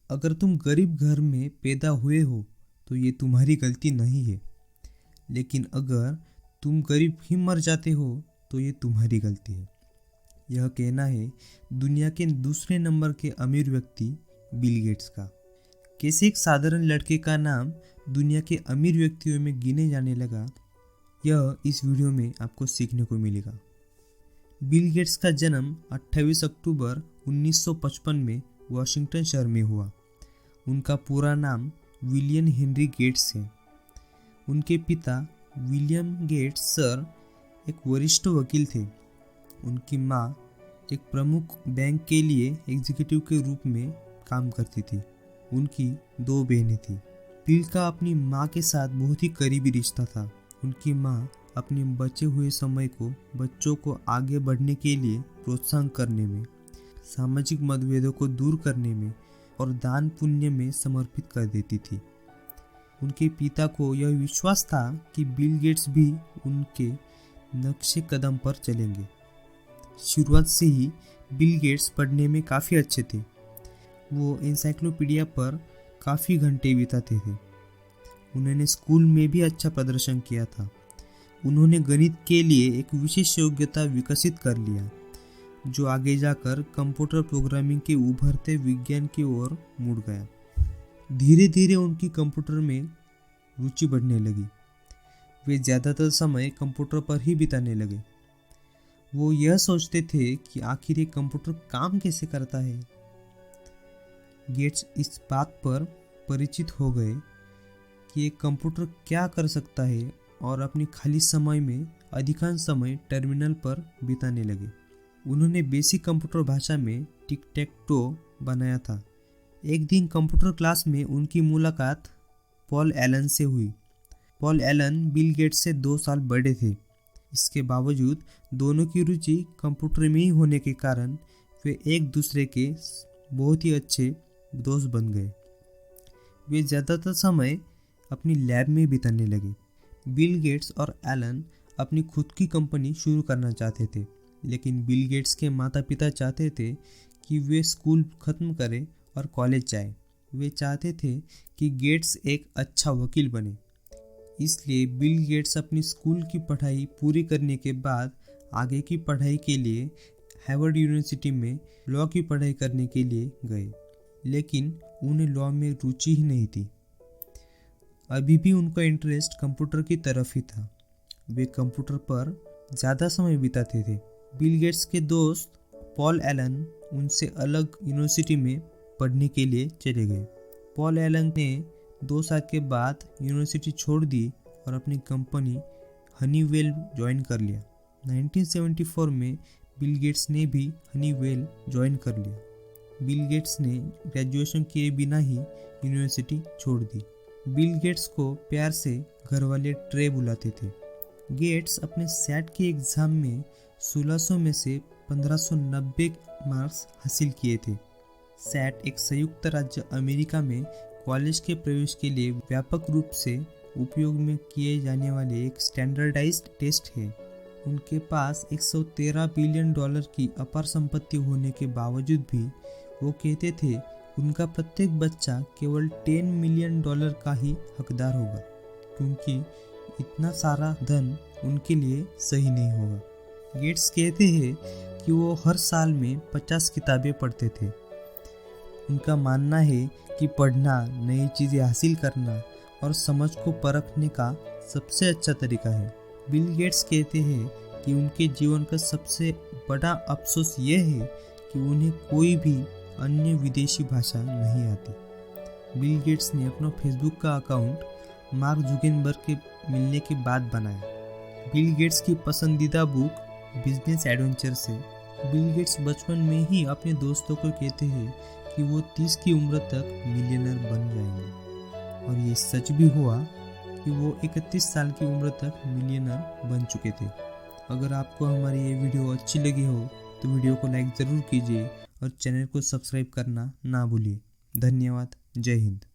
अगर तुम गरीब घर में पैदा हुए हो तो ये तुम्हारी गलती नहीं है, लेकिन अगर तुम गरीब ही मर जाते हो तो ये तुम्हारी गलती है। यह कहना है दुनिया के दूसरे नंबर के अमीर व्यक्ति बिल गेट्स का। कैसे एक साधारण लड़के का नाम दुनिया के अमीर व्यक्तियों में गिने जाने लगा, यह इस वीडियो में आपको सीखने को मिलेगा। बिल गेट्स का जन्म 28 अक्टूबर 1955 में वाशिंगटन शहर में हुआ। उनका पूरा नाम विलियम हेनरी गेट्स है। उनके पिता विलियम गेट्स सर एक वरिष्ठ वकील थे। उनकी माँ एक प्रमुख बैंक के लिए एग्जीक्यूटिव के रूप में काम करती थी। उनकी 2 बहनें थीं। बिल का अपनी माँ के साथ बहुत ही करीबी रिश्ता था। उनकी माँ अपने बचे हुए समय को बच्चों को आगे बढ़ने के लिए प्रोत्साहन करने में, सामाजिक मतभेदों को दूर करने में और दान पुण्य में समर्पित कर देती थी। उनके पिता को यह विश्वास था कि बिल गेट्स भी उनके नक्शे कदम पर चलेंगे। शुरुआत से ही बिल गेट्स पढ़ने में काफ़ी अच्छे थे। वो एनसाइक्लोपीडिया पर काफ़ी घंटे बिताते थे। उन्होंने स्कूल में भी अच्छा प्रदर्शन किया था। उन्होंने गणित के लिए एक विशेष योग्यता विकसित कर लिया, जो आगे जाकर कंप्यूटर प्रोग्रामिंग के उभरते विज्ञान की ओर मुड़ गया। धीरे धीरे उनकी कंप्यूटर में रुचि बढ़ने लगी। वे ज़्यादातर समय कंप्यूटर पर ही बिताने लगे। वो यह सोचते थे कि आखिर ये कंप्यूटर काम कैसे करता है। गेट्स इस बात पर परिचित हो गए कि एक कंप्यूटर क्या कर सकता है और अपने खाली समय में अधिकांश समय टर्मिनल पर बिताने लगे। उन्होंने बेसिक कंप्यूटर भाषा में टिक टैक टो बनाया था। एक दिन कंप्यूटर क्लास में उनकी मुलाकात पॉल एलन से हुई। पॉल एलन बिल गेट्स से 2 साल बड़े थे। इसके बावजूद दोनों की रुचि कंप्यूटर में ही होने के कारण वे एक दूसरे के बहुत ही अच्छे दोस्त बन गए। वे ज़्यादातर समय अपनी लैब में बिताने लगे। बिल गेट्स और एलन अपनी खुद की कंपनी शुरू करना चाहते थे, लेकिन बिल गेट्स के माता पिता चाहते थे कि वे स्कूल खत्म करें और कॉलेज जाएं। वे चाहते थे कि गेट्स एक अच्छा वकील बने। इसलिए बिल गेट्स अपनी स्कूल की पढ़ाई पूरी करने के बाद आगे की पढ़ाई के लिए हार्वर्ड यूनिवर्सिटी में लॉ की पढ़ाई करने के लिए गए, लेकिन उन्हें लॉ में रुचि ही नहीं थी। अभी भी उनका इंटरेस्ट कंप्यूटर की तरफ ही था। वे कंप्यूटर पर ज़्यादा समय बिताते थे। बिल गेट्स के दोस्त पॉल एलन उनसे अलग यूनिवर्सिटी में पढ़ने के लिए चले गए। पॉल एलन ने 2 साल के बाद यूनिवर्सिटी छोड़ दी और अपनी कंपनी हनीवेल ज्वाइन कर लिया। 1974 में बिल गेट्स ने भी हनीवेल ज्वाइन कर लिया। बिल गेट्स ने ग्रेजुएशन किए बिना ही यूनिवर्सिटी छोड़ दी। बिल गेट्स को प्यार से घरवाले ट्रे बुलाते थे। गेट्स अपने सैट के एग्ज़ाम में 1600 में से 1590 मार्क्स हासिल किए थे। सैट एक संयुक्त राज्य अमेरिका में कॉलेज के प्रवेश के लिए व्यापक रूप से उपयोग में किए जाने वाले एक स्टैंडर्डाइज्ड टेस्ट है। उनके पास $113 बिलियन की अपार संपत्ति होने के बावजूद भी वो कहते थे उनका प्रत्येक बच्चा केवल $10 मिलियन का ही हकदार होगा, क्योंकि इतना सारा धन उनके लिए सही नहीं होगा। गेट्स कहते हैं कि वो हर साल में 50 किताबें पढ़ते थे। उनका मानना है कि पढ़ना, नई चीज़ें हासिल करना और समझ को परखने का सबसे अच्छा तरीका है। बिल गेट्स कहते हैं कि उनके जीवन का सबसे बड़ा अफसोस ये है कि उन्हें कोई भी अन्य विदेशी भाषा नहीं आती। बिल गेट्स ने अपना फेसबुक का अकाउंट मार्क जुकरबर्ग के मिलने के बाद बनाया। बिल गेट्स की पसंदीदा बुक बिजनेस एडवेंचर्स है। बिल गेट्स बचपन में ही अपने दोस्तों को कहते हैं कि वो 30 की उम्र तक मिलियनर बन जाएंगे, और ये सच भी हुआ कि वो 31 साल की उम्र तक मिलियनर बन चुके थे। अगर आपको हमारी ये वीडियो अच्छी लगी हो तो वीडियो को लाइक ज़रूर कीजिए और चैनल को सब्सक्राइब करना ना भूलिए। धन्यवाद। जय हिंद।